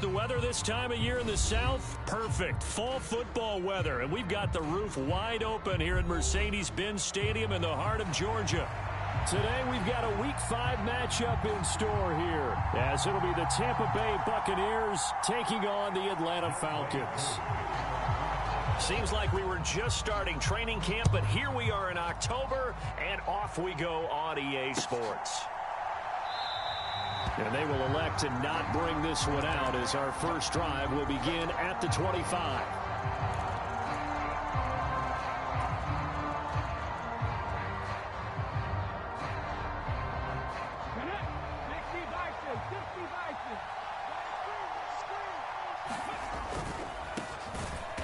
the weather this time of year in the South? Perfect. Fall football weather. And we've got the roof wide open here at Mercedes-Benz Stadium in the heart of Georgia. Today we've got a Week 5 matchup in store here, as it'll be the Tampa Bay Buccaneers taking on the Atlanta Falcons. Seems like we were just starting training camp, but here we are in October, and off we go on EA Sports. And they will elect to not bring this one out, as our first drive will begin at the 25.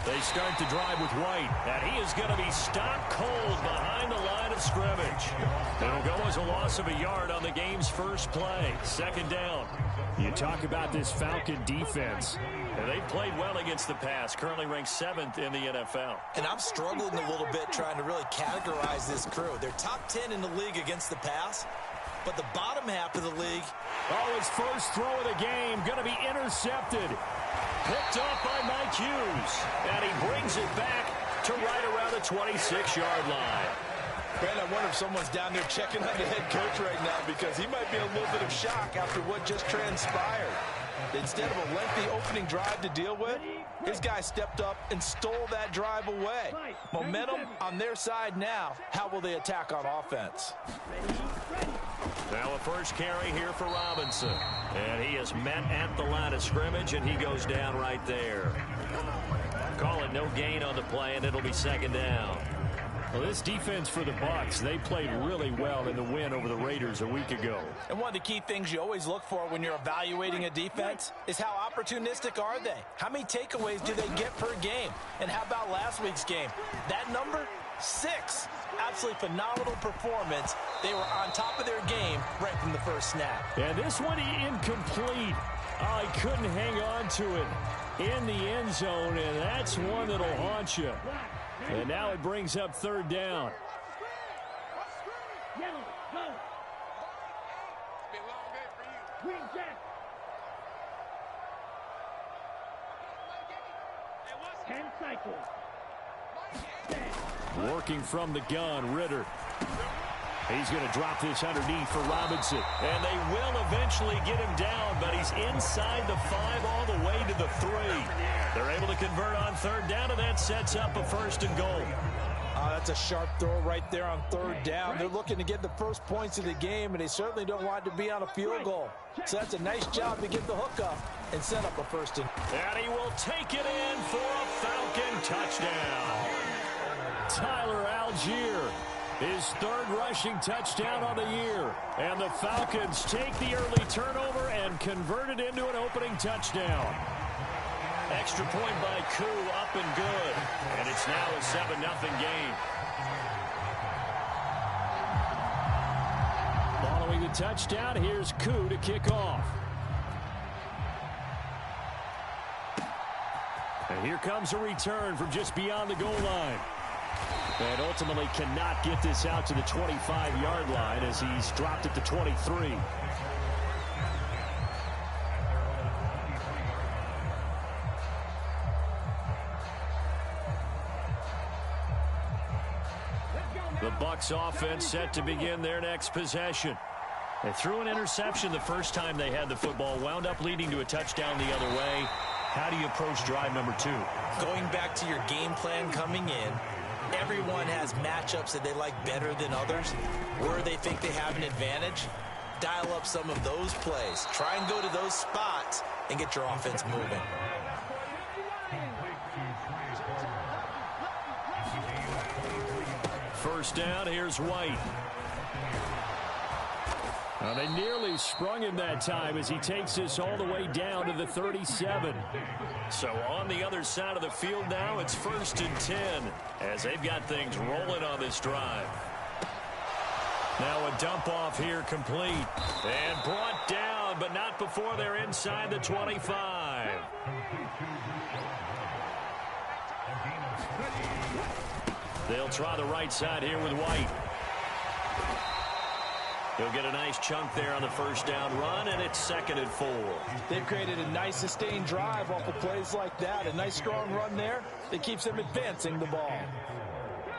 They start the drive with White, and he is going to be stopped cold behind the line of scrimmage. It'll go as a loss of a yard on the game's first play. Second down. You talk about this Falcon defense. And they've played well against the pass, currently ranked 7th in the NFL. And I'm struggling a little bit trying to really categorize this crew. They're top 10 in the league against the pass, but the bottom half of the league. Oh, his first throw of the game going to be intercepted. Picked off by Mike Hughes. And he brings it back to right around the 26-yard line. Man, I wonder if someone's down there checking on the head coach right now, because he might be in a little bit of shock after what just transpired. Instead of a lengthy opening drive to deal with, his guy stepped up and stole that drive away. Momentum on their side now. How will they attack on offense? Now a first carry here for Robinson. And he is met at the line of scrimmage, and he goes down right there. Call it no gain on the play, and it'll be second down. Well, this defense for the Bucs, they played really well in the win over the Raiders a week ago. And one of the key things you always look for when you're evaluating a defense is how opportunistic are they? How many takeaways do they get per game? And how about last week's game? That number? 6. Absolutely phenomenal performance. They were on top of their game right from the first snap. And this one incomplete. Oh, he couldn't hang on to it in the end zone, and that's one that'll haunt you. And now it brings up third down. Yellow, go. 10 cycles. Working from the gun, Ritter. He's going to drop this underneath for Robinson. And they will eventually get him down, but he's inside the 5 all the way to the 3. They're able to convert on third down, and that sets up a first and goal. That's a sharp throw right there on third down. They're looking to get the first points of the game, and they certainly don't want it to be on a field goal. So that's a nice job to get the hook up and set up a first and... And he will take it in for a Falcon touchdown. Tyler Algier, his third rushing touchdown on the year. And the Falcons take the early turnover and convert it into an opening touchdown. Extra point by Koo, up and good. And it's now a 7-0 game. Following the touchdown, here's Koo to kick off. And here comes a return from just beyond the goal line. And ultimately cannot get this out to the 25-yard line as he's dropped it to 23. The Bucs offense set to begin their next possession. They threw an interception the first time they had the football, wound up leading to a touchdown the other way. How do you approach drive number 2? Going back to your game plan coming in, everyone has matchups that they like better than others. Where they think they have an advantage, dial up some of those plays. Try and go to those spots and get your offense moving. First down, here's White. Well, they nearly sprung him that time as he takes this all the way down to the 37. So on the other side of the field now, it's 1st and 10 as they've got things rolling on this drive. Now a dump off here complete and brought down, but not before they're inside the 25. They'll try the right side here with White. He'll get a nice chunk there on the first down run, and it's 2nd and 4. They've created a nice sustained drive off of plays like that. A nice strong run there that keeps them advancing the ball.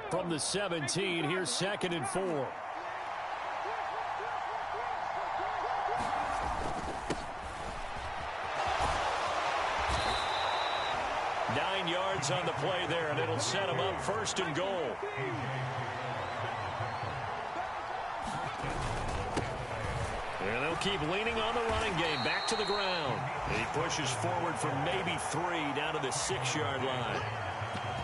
From the 17, here's 2nd and 4. Yards on the play there, and it'll set him up 1st and goal. And they'll keep leaning on the running game. Back to the ground. And he pushes forward for maybe 3 down to the 6-yard line.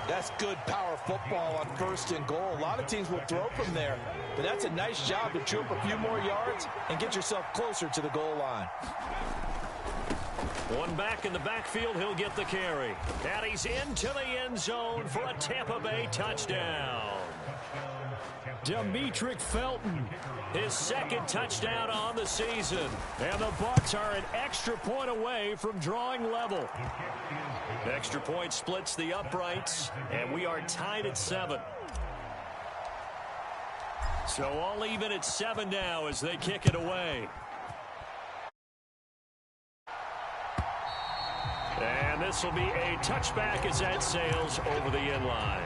That's good power football on 1st and goal. A lot of teams will throw from there, but that's a nice job to chew up a few more yards and get yourself closer to the goal line. One back in the backfield, he'll get the carry. And he's into the end zone for a Tampa Bay touchdown. Demetric Felton, his 2nd touchdown on the season. And the Bucs are an extra point away from drawing level. Extra point splits the uprights, and we are tied at 7. So all even at 7 now as they kick it away. And this will be a touchback as that sails over the end line.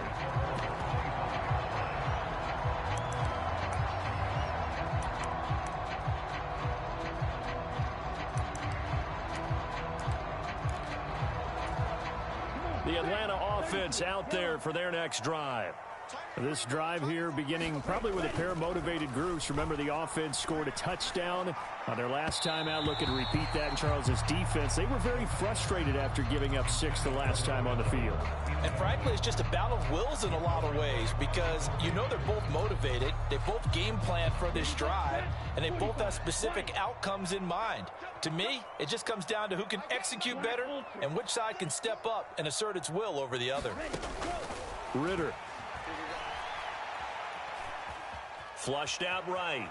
The Atlanta offense out there for their next drive. This drive here beginning probably with a pair of motivated groups. Remember, the offense scored a touchdown on their last time out. Looking to repeat that in Charles's defense. They were very frustrated after giving up 6 the last time on the field. And frankly, it's just a battle of wills in a lot of ways because you know they're both motivated. They both game plan for this drive, and they both have specific outcomes in mind. To me, it just comes down to who can execute better and which side can step up and assert its will over the other. Ritter. Flushed out right.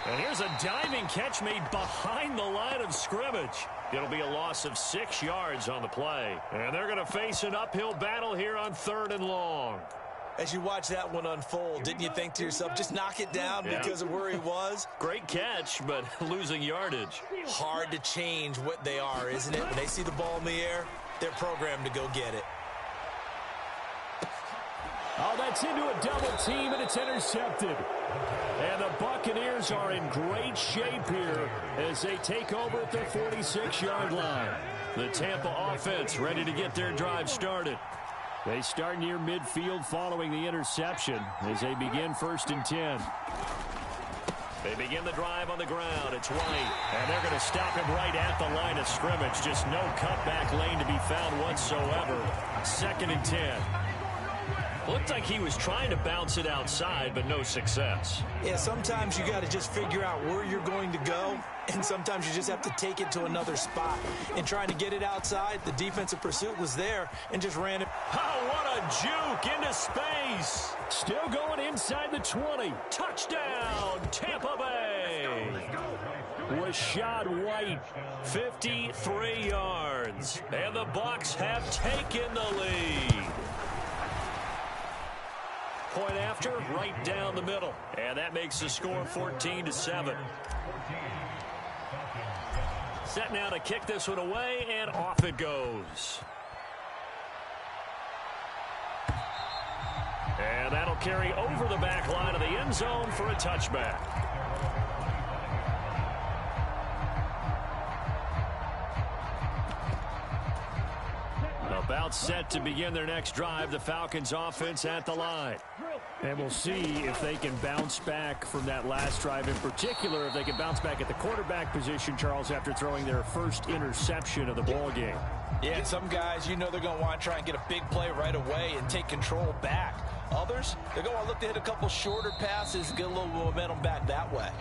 And here's a diving catch made behind the line of scrimmage. It'll be a loss of 6 yards on the play. And they're going to face an uphill battle here on 3rd and long. As you watch that one unfold, didn't you think to yourself, just knock it down because of where he was? Great catch, but losing yardage. Hard to change what they are, isn't it? When they see the ball in the air, they're programmed to go get it. Oh, that's into a double team, and it's intercepted. And the Buccaneers are in great shape here as they take over at their 46-yard line. The Tampa offense ready to get their drive started. They start near midfield following the interception as they begin 1st and 10. They begin the drive on the ground. It's White, and they're going to stop him right at the line of scrimmage. Just no cutback lane to be found whatsoever. 2nd and 10. Looked like he was trying to bounce it outside, but no success. Yeah, sometimes you got to just figure out where you're going to go, and sometimes you just have to take it to another spot. And trying to get it outside, the defensive pursuit was there and just ran it. Oh, what a juke into space. Still going inside the 20. Touchdown, Tampa Bay. Rashad White, 53 yards. And the Bucs have taken the lead. Point after, right down the middle. And that makes the score 14-7. Set now to kick this one away, and off it goes. And that'll carry over the back line of the end zone for a touchback. About set to begin their next drive, the Falcons offense at the line. And we'll see if they can bounce back from that last drive, in particular if they can bounce back at the quarterback position, Charles, after throwing their first interception of the ball game. Yeah, some guys, you know they're going to want to try and get a big play right away and take control back. Others, they're going to look to hit a couple shorter passes, get a little momentum back that way.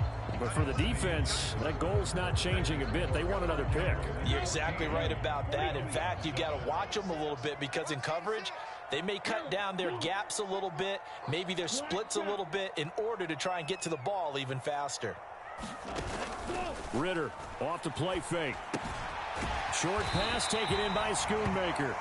But for the defense, that goal's not changing a bit. They want another pick. You're exactly right about that. In fact, you've got to watch them a little bit because in coverage, they may cut down their gaps a little bit, maybe their splits a little bit in order to try and get to the ball even faster. Ritter off the play fake. Short pass taken in by Schoonmaker.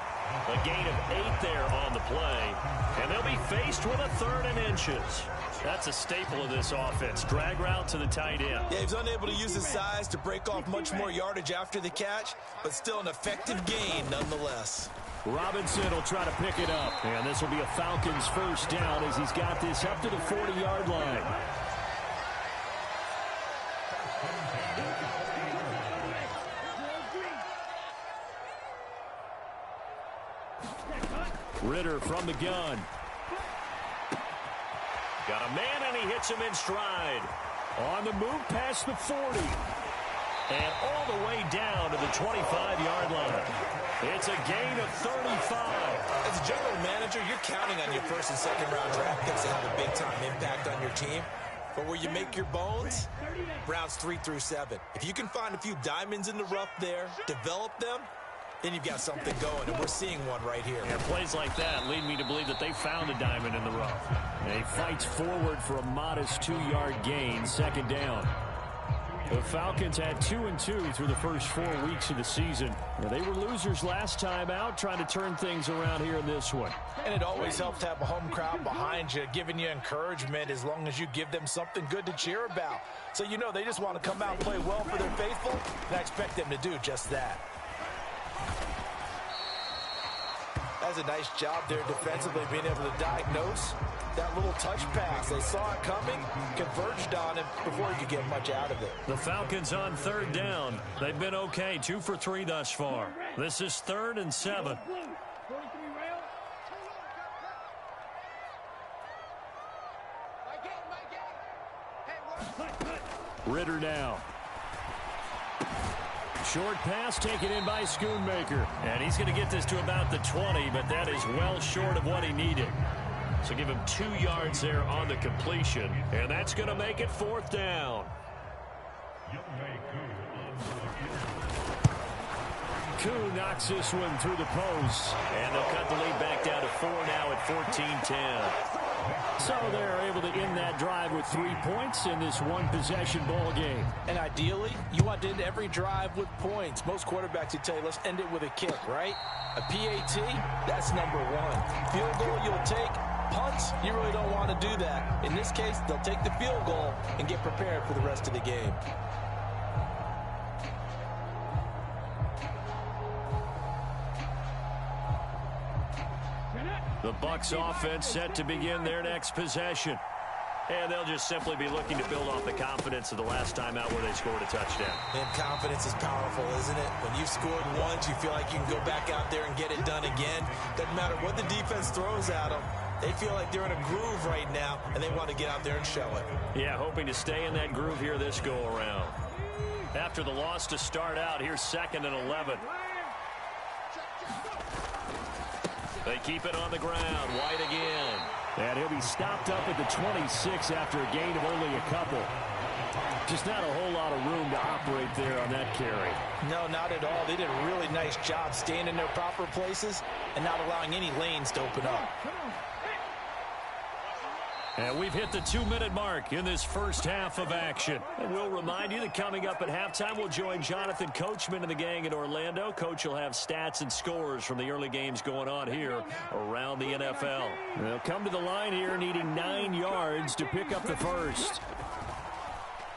A gain of 8 there on the play. And they'll be faced with a 3rd and inches. That's a staple of this offense. Drag route to the tight end. Yeah, he's unable to use his size to break off much more yardage after the catch, but still an effective gain nonetheless. Robinson will try to pick it up. And this will be a Falcons first down as he's got this up to the 40-yard line. Ritter from the gun. Got a man, and he hits him in stride. On the move past the 40. And all the way down to the 25-yard line. It's a gain of 35. As a general manager, you're counting on your first and second round draft picks to have a big-time impact on your team. But where you make your bones, rounds 3 through 7. If you can find a few diamonds in the rough there, develop them, then you've got something going, and we're seeing one right here. And plays like that lead me to believe that they found a diamond in the rough. And he fights forward for a modest 2-yard gain, second down. The Falcons had 2-2 through the first 4 weeks of the season. They were losers last time out, trying to turn things around here in this one. And it always helps to have a home crowd behind you, giving you encouragement as long as you give them something good to cheer about. So you know they just want to come out and play well for their faithful, and I expect them to do just that. That's a nice job there defensively, being able to diagnose that little touch pass. They saw it coming, converged on it before he could get much out of it. The Falcons on third down. They've been okay, 2 for 3 thus far. This is 3rd and 7. Ritter now. Short pass taken in by Schoonmaker. And he's going to get this to about the 20, but that is well short of what he needed. So give him 2 yards there on the completion. And that's going to make it 4th down. Koo knocks this one through the post. And they'll cut the lead back down to 4 now at 14-10. So they're able to end that drive with 3 points in this one-possession ball game. And ideally, you want to end every drive with points. Most quarterbacks would tell you, let's end it with a kick, right? A PAT, that's number 1. Field goal you'll take. Punts, you really don't want to do that. In this case, they'll take the field goal and get prepared for the rest of the game. The Bucs offense set to begin their next possession. And they'll just simply be looking to build off the confidence of the last time out where they scored a touchdown. And confidence is powerful, isn't it? When you've scored once, you feel like you can go back out there and get it done again. Doesn't matter what the defense throws at them. They feel like they're in a groove right now, and they want to get out there and show it. Yeah, hoping to stay in that groove here this go-around. After the loss to start out, here's 2nd and 11. They keep it on the ground. White again. And he'll be stopped up at the 26 after a gain of only a couple. Just not a whole lot of room to operate there on that carry. No, not at all. They did a really nice job staying in their proper places and not allowing any lanes to open up. And we've hit the 2-minute mark in this first half of action. And we'll remind you that coming up at halftime, we'll join Jonathan Coachman and the gang in Orlando. Coach will have stats and scores from the early games going on here around the NFL. They'll come to the line here needing 9 yards to pick up the first.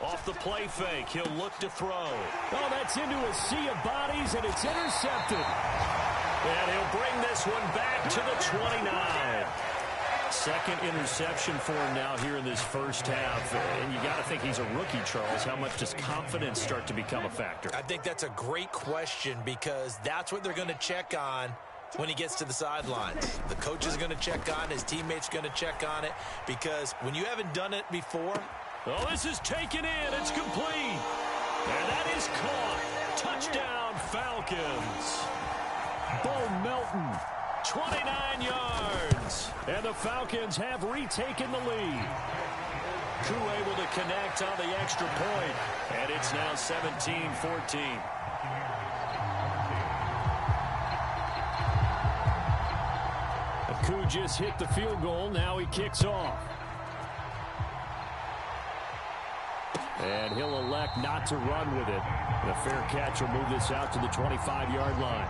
Off the play fake, he'll look to throw. Oh, that's into a sea of bodies, and it's intercepted. And he'll bring this one back to the 29. Second interception for him now here in this first half. And you got to think he's a rookie, Charles. How much does confidence start to become a factor? I think that's a great question because that's what they're going to check on when he gets to the sidelines. The coach is going to check on it. His teammates going to check on it because when you haven't done it before. Oh, this is taken in. It's complete. And that is caught. Touchdown, Falcons. Bo Melton. 29 yards. And the Falcons have retaken the lead. Koo able to connect on the extra point. And it's now 17-14. Koo just hit the field goal. Now he kicks off. And he'll elect not to run with it. And a fair catch will move this out to the 25-yard line.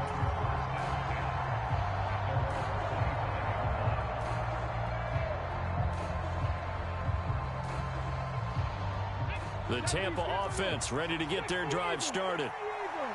The Tampa offense ready to get their drive started.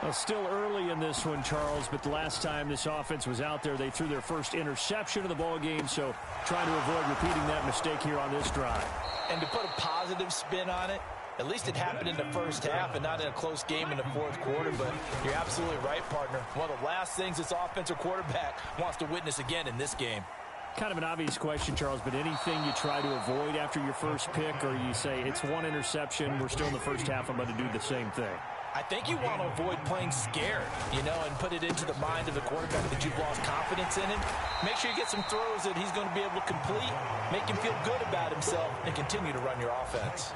Well, still early in this one, Charles, but the last time this offense was out there, they threw their first interception of the ball game, so trying to avoid repeating that mistake here on this drive. And to put a positive spin on it, at least it happened in the first half and not in a close game in the fourth quarter, but you're absolutely right, partner. One of the last things this offensive quarterback wants to witness again in this game. Kind of an obvious question, Charles, but anything you try to avoid after your first pick, or you say it's one interception, we're still in the first half, I'm going to do the same thing? I think you want to avoid playing scared, and put it into the mind of the quarterback that you've lost confidence in him. Make sure you get some throws that he's going to be able to complete, make him feel good about himself, and continue to run your offense.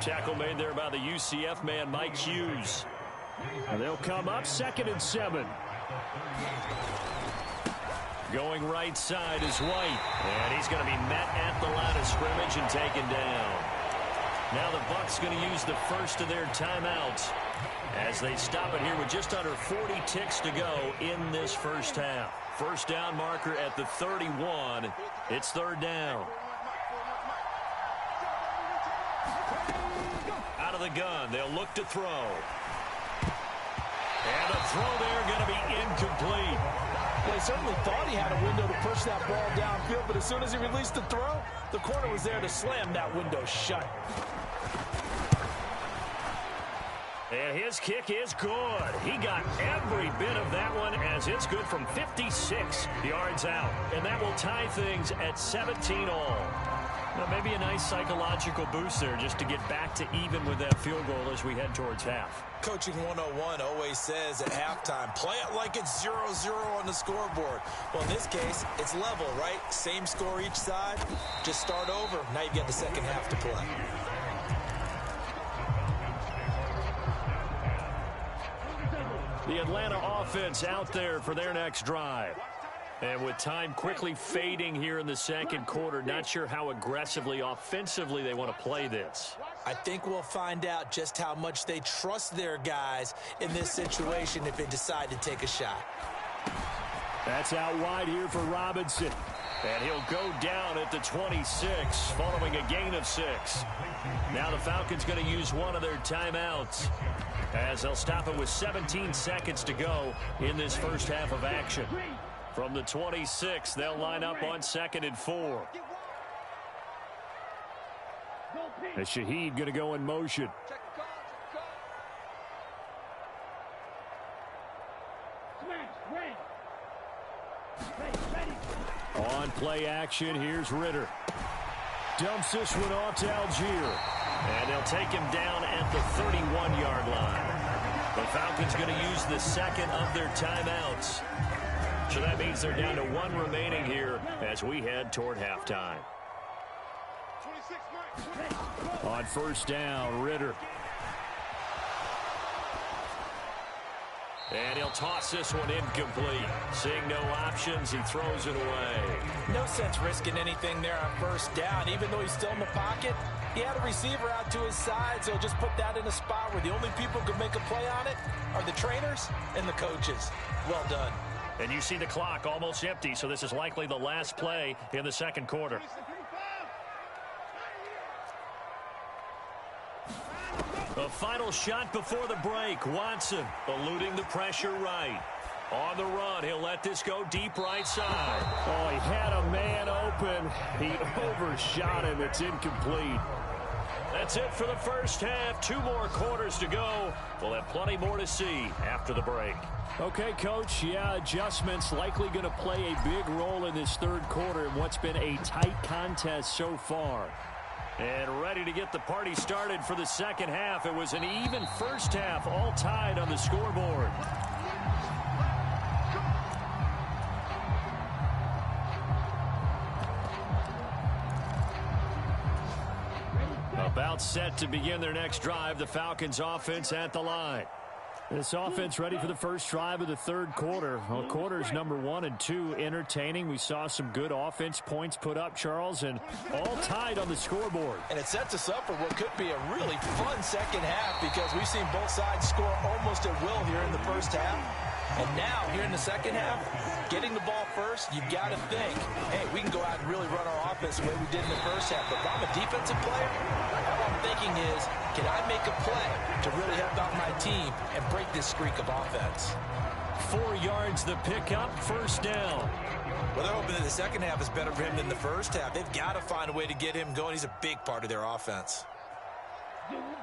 Tackle made there by the UCF man, Mike Hughes. And they'll come up 2nd and 7. Going right side is White. And he's going to be met at the line of scrimmage and taken down. Now the Bucs going to use the first of their timeouts as they stop it here with just under 40 ticks to go in this first half. First down marker at the 31. It's 3rd down. Out of the gun, they'll look to throw. And the throw there going to be incomplete. Well, he certainly thought he had a window to push that ball downfield, but as soon as he released the throw, the corner was there to slam that window shut. And his kick is good. He got every bit of that one as it's good from 56 yards out. And that will tie things at 17 all. Well, maybe a nice psychological boost there just to get back to even with that field goal as we head towards half. Coaching 101 always says at halftime, play it like it's 0-0 on the scoreboard. Well, in this case, it's level, right? Same score each side. Just start over. Now you get the second half to play. The Atlanta offense out there for their next drive. And with time quickly fading here in the second quarter, not sure how aggressively, offensively they want to play this. I think we'll find out just how much they trust their guys in this situation if they decide to take a shot. That's out wide here for Robinson. And he'll go down at the 26 following a gain of 6. Now the Falcons going to use one of their timeouts as they'll stop it with 17 seconds to go in this first half of action. From the 26, they'll line up on 2nd and 4. As Shaheed going to go in motion. On play action, here's Ritter. Dumps this one off to Algier. And they'll take him down at the 31-yard line. The Falcons going to use the second of their timeouts. So that means they're down to 1 remaining here as we head toward halftime. On first down, Ritter. And he'll toss this one incomplete. Seeing no options, he throws it away. No sense risking anything there on first down. Even though he's still in the pocket, he had a receiver out to his side, so just put that in a spot where the only people who can make a play on it are the trainers and the coaches. Well done. And you see the clock almost empty, so this is likely the last play in the second quarter. The final shot before the break. Watson eluding the pressure right. On the run, he'll let this go deep right side. Oh, he had a man open. He overshot him. It's incomplete. That's it for the first half. 2 more quarters to go. We'll have plenty more to see after the break. Okay, Coach. Yeah, adjustments likely going to play a big role in this third quarter in what's been a tight contest so far. And ready to get the party started for the second half. It was an even first half, all tied on the scoreboard. About set to begin their next drive, the Falcons offense at the line. This offense ready for the first drive of the third quarter. Well, quarters number 1 and 2 entertaining. We saw some good offense points put up, Charles, and all tied on the scoreboard. And it sets us up for what could be a really fun second half because we've seen both sides score almost at will here in the first half. And now, here in the second half, getting the ball first, you've got to think, hey, we can go out and really run our offense the way we did in the first half. But if I'm a defensive player, all I'm thinking is, can I make a play to really help out my team and break this streak of offense? 4 yards the pickup, first down. Well, they're hoping that the second half is better for him than the first half. They've got to find a way to get him going. He's a big part of their offense.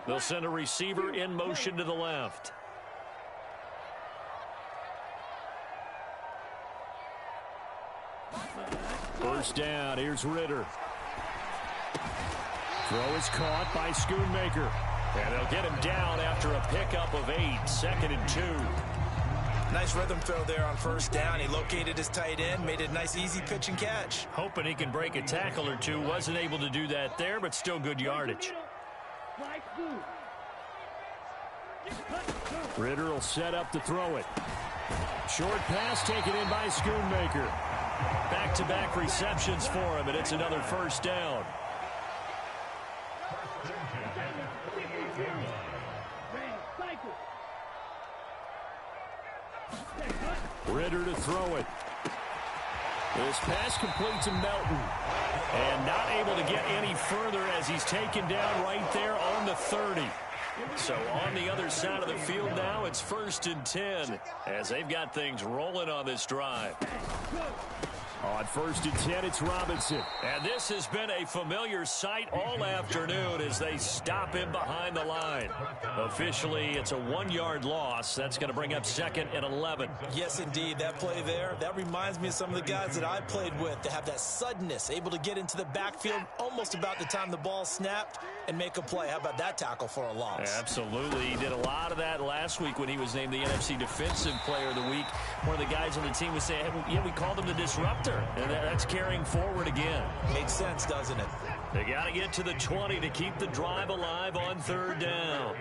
They'll send a receiver in motion to the left. First down, here's Ritter. Throw is caught by Schoonmaker. And they'll get him down after a pickup of 8, 2nd and 2. Nice rhythm throw there on first down. He located his tight end, made a nice easy pitch and catch. Hoping he can break a tackle or two. Wasn't able to do that there, but still good yardage. Ritter will set up to throw it. Short pass taken in by Schoonmaker. Back-to-back receptions for him, and it's another first down. Ritter to throw it. This pass complete to Melton. And not able to get any further as he's taken down right there on the 30. So on the other side of the field now, it's 1st and 10 as they've got things rolling on this drive. On 1st and 10, it's Robinson. And this has been a familiar sight all afternoon as they stop him behind the line. Officially, it's a 1-yard loss. That's going to bring up 2nd and 11. Yes, indeed. That play there, that reminds me of some of the guys that I played with that have that suddenness, able to get into the backfield almost about the time the ball snapped and make a play. How about that tackle for a loss? Absolutely. He did a lot of that last week when he was named the NFC Defensive Player of the Week. One of the guys on the team was saying, hey, yeah, we called him the disruptor. And that's carrying forward again. Makes sense, doesn't it? They got to get to the 20 to keep the drive alive on 3rd down.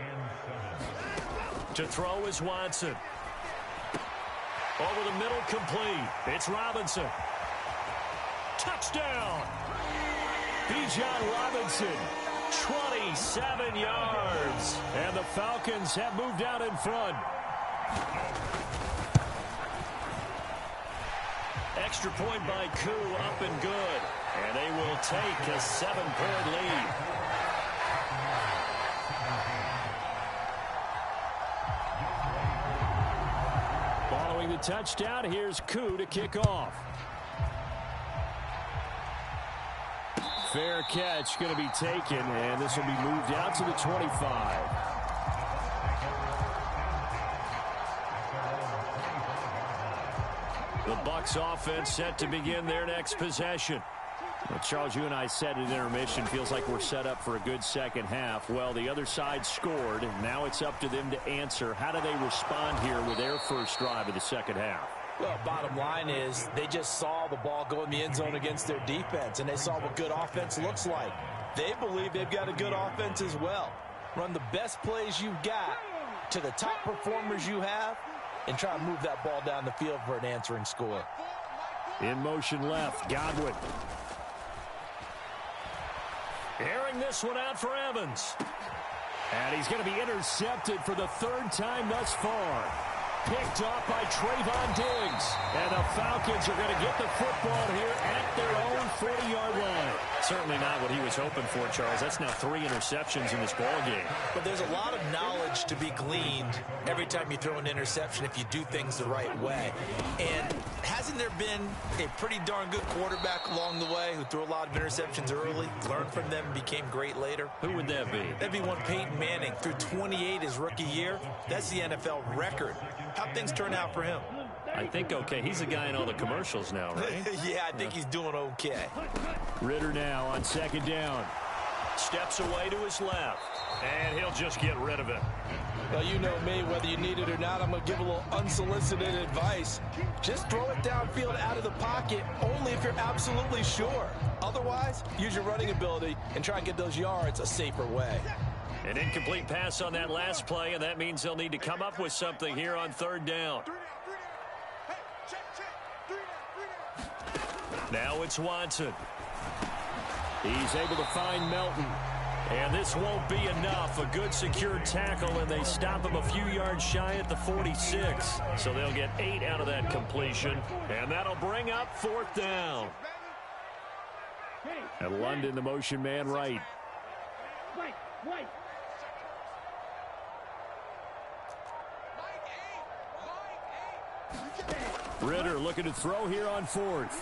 To throw is Watson. Over the middle, complete. It's Robinson. Touchdown! Bijan Robinson, 27 yards. And the Falcons have moved out in front. Extra point by Koo, up and good. And they will take a 7-point lead. Following the touchdown, here's Koo to kick off. Fair catch going to be taken, and this will be moved out to the 25. The Bucs offense set to begin their next possession. Well, Charles, you and I said at intermission, feels like we're set up for a good second half. Well, the other side scored, and now it's up to them to answer. How do they respond here with their first drive of the second half? Well, bottom line is they just saw the ball go in the end zone against their defense, and they saw what good offense looks like. They believe they've got a good offense as well. Run the best plays you've got to the top performers you have, and try to move that ball down the field for an answering score. In motion left, Godwin. Airing this one out for Evans. And he's going to be intercepted for the 3rd time thus far. Picked off by Trayvon Diggs. And the Falcons are going to get the football here at their own 40-yard line. Certainly not what he was hoping for, Charles. That's now 3 interceptions in this ball game. But there's a lot of knowledge to be gleaned every time you throw an interception if you do things the right way. And hasn't there been a pretty darn good quarterback along the way who threw a lot of interceptions early, learned from them, and became great later? Who would that be? That'd be one Peyton Manning. Threw 28 his rookie year. That's the NFL record. How'd things turn out for him? I think okay. He's the guy in all the commercials now, right? Yeah, I think he's doing okay. Ritter now on 2nd down. Steps away to his left. And he'll just get rid of it. Well, you know me, whether you need it or not, I'm going to give a little unsolicited advice. Just throw it downfield out of the pocket only if you're absolutely sure. Otherwise, use your running ability and try and get those yards a safer way. An incomplete pass on that last play, and that means they'll need to come up with something here on 3rd down. Now it's Watson. He's able to find Melton. And this won't be enough. A good secure tackle, and they stop him a few yards shy at the 46. So they'll get 8 out of that completion, and that'll bring up 4th down. And London, the motion man, right. Ritter looking to throw here on 4th.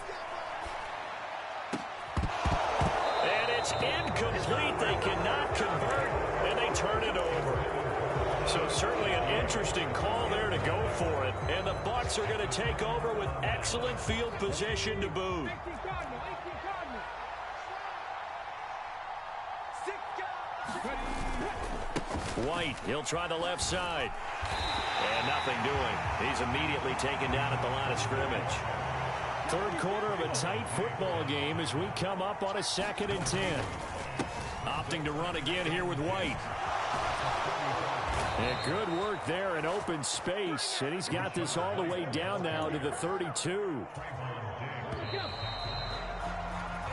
And it's incomplete. They cannot convert, and they turn it over. So certainly an interesting call there to go for it. And the Bucs are going to take over with excellent field position to boot. White, he'll try the left side. And nothing doing. He's immediately taken down at the line of scrimmage. 3rd quarter of a tight football game as we come up on a 2nd and 10. Opting to run again here with White. And good work there in open space. And he's got this all the way down now to the 32.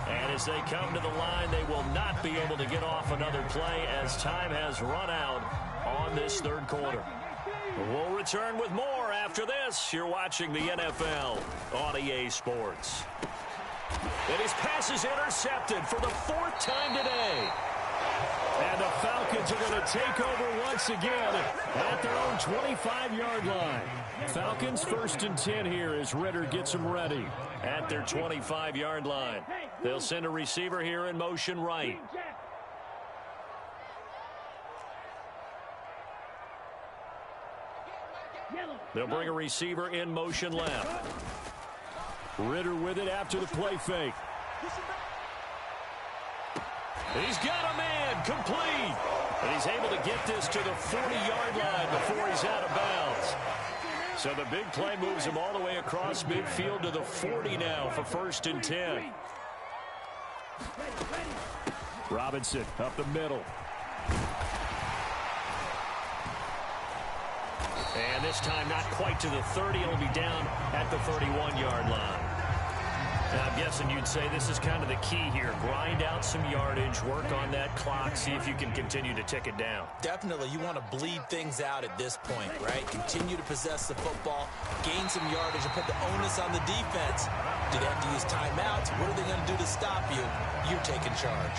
And as they come to the line, they will not be able to get off another play as time has run out on this 3rd quarter. We'll return with more after this. You're watching the NFL on EA Sports. And his pass is intercepted for the 4th time today. And the Falcons are going to take over once again at their own 25-yard line. Falcons 1st and 10 here as Ritter gets them ready at their 25-yard line. They'll send a receiver here in motion right. They'll bring a receiver in motion left. Ritter with it after the play fake. He's got a man complete. And he's able to get this to the 40-yard line before he's out of bounds. So the big play moves him all the way across midfield to the 40 now for 1st and 10. Robinson up the middle. And this time not quite to the 30. It'll be down at the 31-yard line. Now, I'm guessing you'd say this is kind of the key here. Grind out some yardage, work on that clock, see if you can continue to tick it down. Definitely, you want to bleed things out at this point, right? Continue to possess the football, gain some yardage, and put the onus on the defense. Do they have to use timeouts? What are they going to do to stop you? You're taking charge.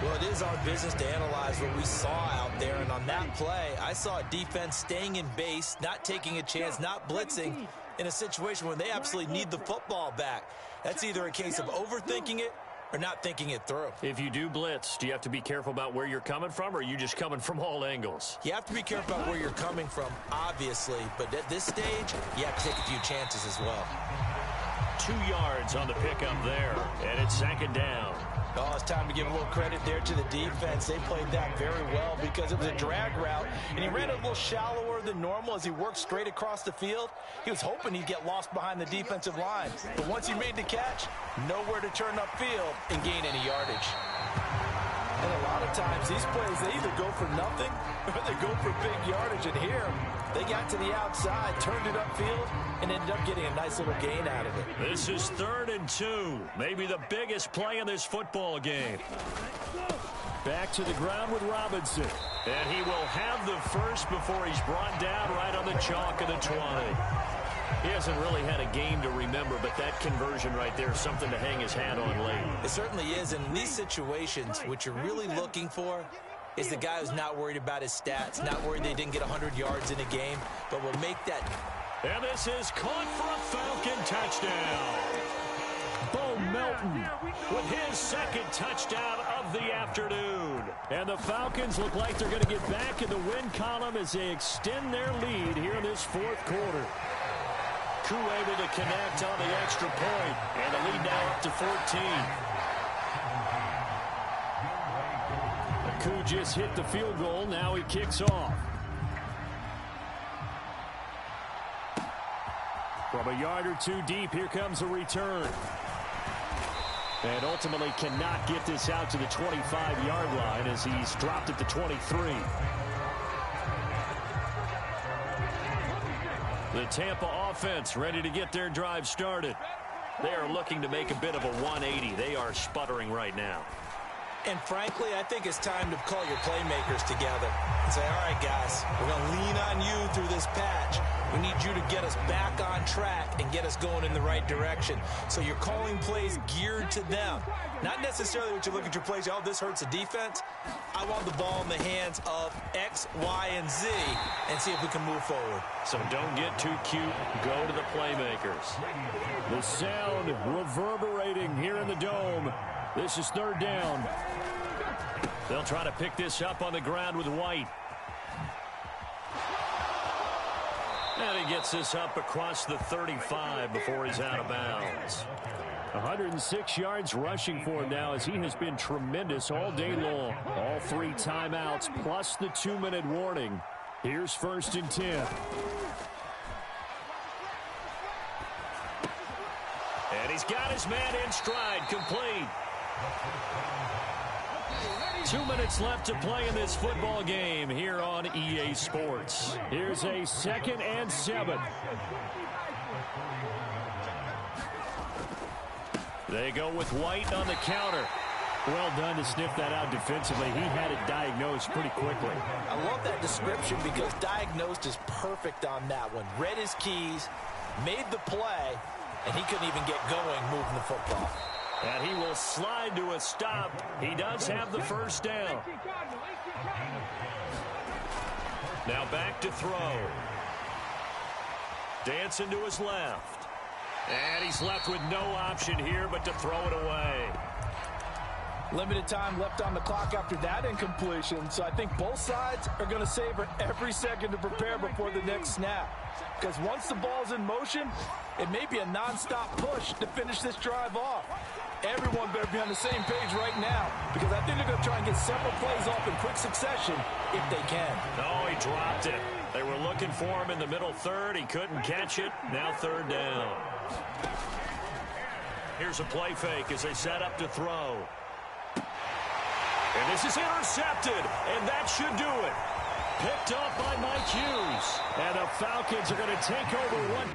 Well, it is our business to analyze what we saw out there, and on that play, I saw a defense staying in base, not taking a chance, not blitzing, in a situation where they absolutely need the football back. That's either a case of overthinking it or not thinking it through. If you do blitz, do you have to be careful about where you're coming from, or are you just coming from all angles? You have to be careful about where you're coming from, obviously, but at this stage, you have to take a few chances as well. 2 yards on the pickup there, and it's 2nd down. Oh, it's time to give a little credit there to the defense. They played that very well because it was a drag route, and he ran it a little shallower than normal as he worked straight across the field. He was hoping he'd get lost behind the defensive line, but once he made the catch, nowhere to turn upfield and gain any yardage. And a lot of times, these plays, they either go for nothing or they go for big yardage. And here, they got to the outside, turned it upfield, and ended up getting a nice little gain out of it. This is 3rd and 2. Maybe the biggest play in this football game. Back to the ground with Robinson. And he will have the first before he's brought down right on the chalk of the 20. He hasn't really had a game to remember, but that conversion right there is something to hang his hat on late. It certainly is. And in these situations, what you're really looking for is the guy who's not worried about his stats, not worried they didn't get 100 yards in a game, but will make that. And this is caught for a Falcon touchdown. Bo Melton with his 2nd touchdown of the afternoon. And the Falcons look like they're going to get back in the win column as they extend their lead here in this 4th quarter. Koo able to connect on the extra point, and the lead now up to 14. Koo just hit the field goal. Now he kicks off. From a yard or 2 deep, here comes a return. And ultimately cannot get this out to the 25-yard line as he's dropped at the 23. The Tampa offense ready to get their drive started. They are looking to make a bit of a 180. They are sputtering right now. And frankly, I think it's time to call your playmakers together and say, all right, guys, we're going to lean on you through this patch. We need you to get us back on track and get us going in the right direction. So you're calling plays geared to them. Not necessarily what you look at your plays, oh, this hurts the defense. I want the ball in the hands of X, Y, and Z and see if we can move forward. So don't get too cute. Go to the playmakers. The sound reverberating here in the Dome. This is third down. They'll try to pick this up on the ground with White. And he gets this up across the 35 before he's out of bounds. 106 yards rushing for him now as he has been tremendous all day long. All 3 timeouts plus the 2-minute warning. Here's 1st and 10. And he's got his man in stride, complete. 2 minutes left to play in this football game here on EA Sports. Here's a 2nd and 7. They go with White on the counter. Well done to sniff that out defensively. He had it diagnosed pretty quickly. I love that description because diagnosed is perfect on that one. Read his keys, made the play, and he couldn't even get going moving the football. And he will slide to a stop. He does have the first down. Now back to throw. Dancing to his left. And he's left with no option here but to throw it away. Limited time left on the clock after that incompletion, so I think both sides are going to savor every second to prepare before the next snap. Because once the ball's in motion, it may be a nonstop push to finish this drive off. Everyone better be on the same page right now because I think they're going to try and get several plays off in quick succession if they can. No, he dropped it. They were looking for him in the middle third. He couldn't catch it. Now third down. Here's a play fake as they set up to throw. And this is intercepted, and that should do it. Picked off by Mike Hughes. And the Falcons are going to take over one.